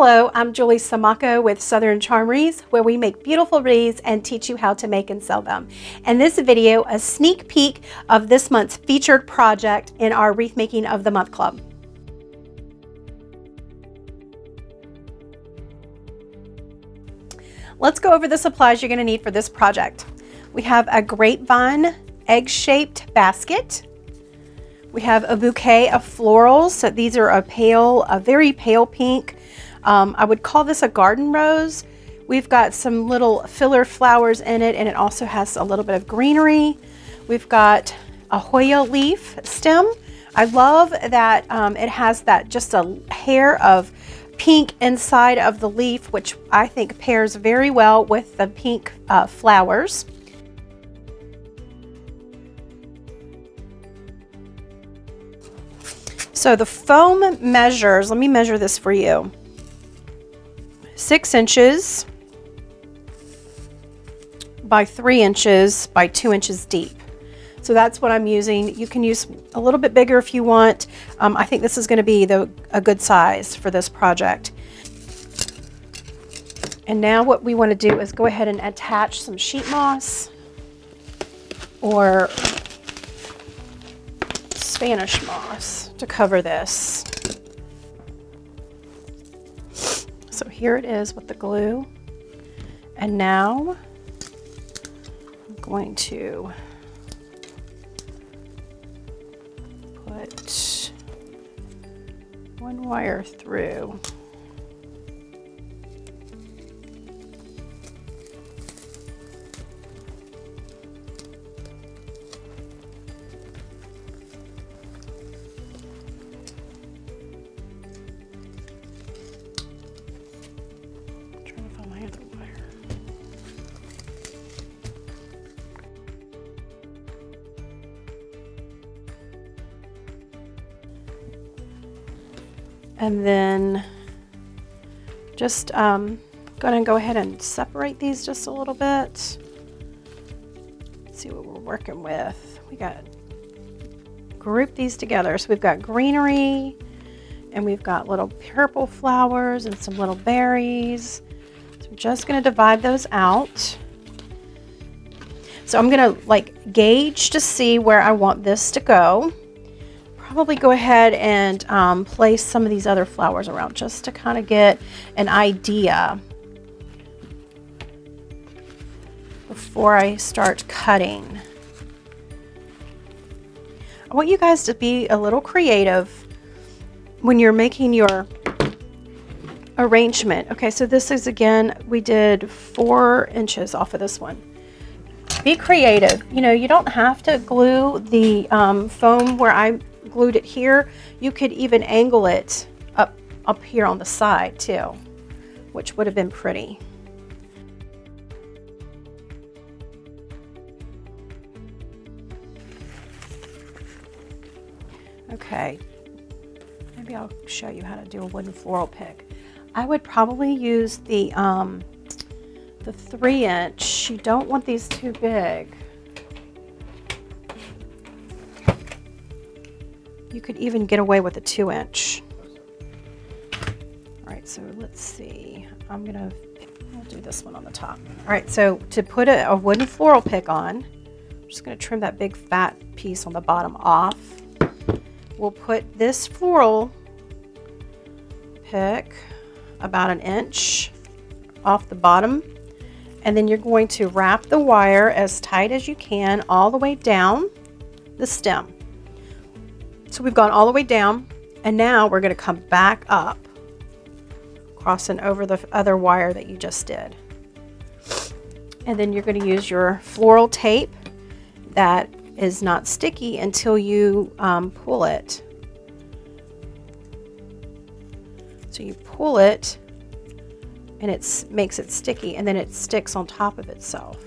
Hello, I'm Julie Samako with Southern Charm Wreaths, where we make beautiful wreaths and teach you how to make and sell them. And this video, a sneak peek of this month's featured project in our Wreath Making of the Month Club. Let's go over the supplies you're going to need for this project. We have a grapevine egg-shaped basket. We have a bouquet of florals. So these are a very pale pink. I would call this a garden rose. We've got some little filler flowers in it, and it also has a little bit of greenery. We've got a Hoya leaf stem. I love that it has that just a hair of pink inside of the leaf, which I think pairs very well with the pink flowers. So the foam measures, let me measure this for you. 6 inches by 3 inches by 2 inches deep. So that's what I'm using. You can use a little bit bigger if you want. I think this is going to be a good size for this project. And now what we want to do is go ahead and attach some sheet moss or Spanish moss to cover this. So here it is with the glue. And now I'm going to put one wire through. And then just going to go ahead and separate these just a little bit. Let's see what we're working with. We got group these together. So we've got greenery and we've got little purple flowers and some little berries. So I'm just going to divide those out. So I'm going to gauge to see where I want this to go. Probably go ahead and place some of these other flowers around just to kind of get an idea before I start cutting. I want you guys to be a little creative when you're making your arrangement. Okay, so this is, again, we did 4 inches off of this one. Be creative. You know, you don't have to glue the foam where I glued it here. You could even angle it up here on the side too, which would have been pretty. Okay, maybe I'll show you how to do a wooden floral pick. I would probably use the 3-inch. You don't want these too big. You could even get away with a 2-inch. All right, so let's see. I'll do this one on the top. All right, so to put a wooden floral pick on, I'm just gonna trim that big fat piece on the bottom off. We'll put this floral pick about 1 inch off the bottom, and then you're going to wrap the wire as tight as you can all the way down the stem. So we've gone all the way down, and now we're going to come back up, crossing over the other wire that you just did. And then you're going to use your floral tape that is not sticky until you pull it. So you pull it, and it makes it sticky, and then it sticks on top of itself.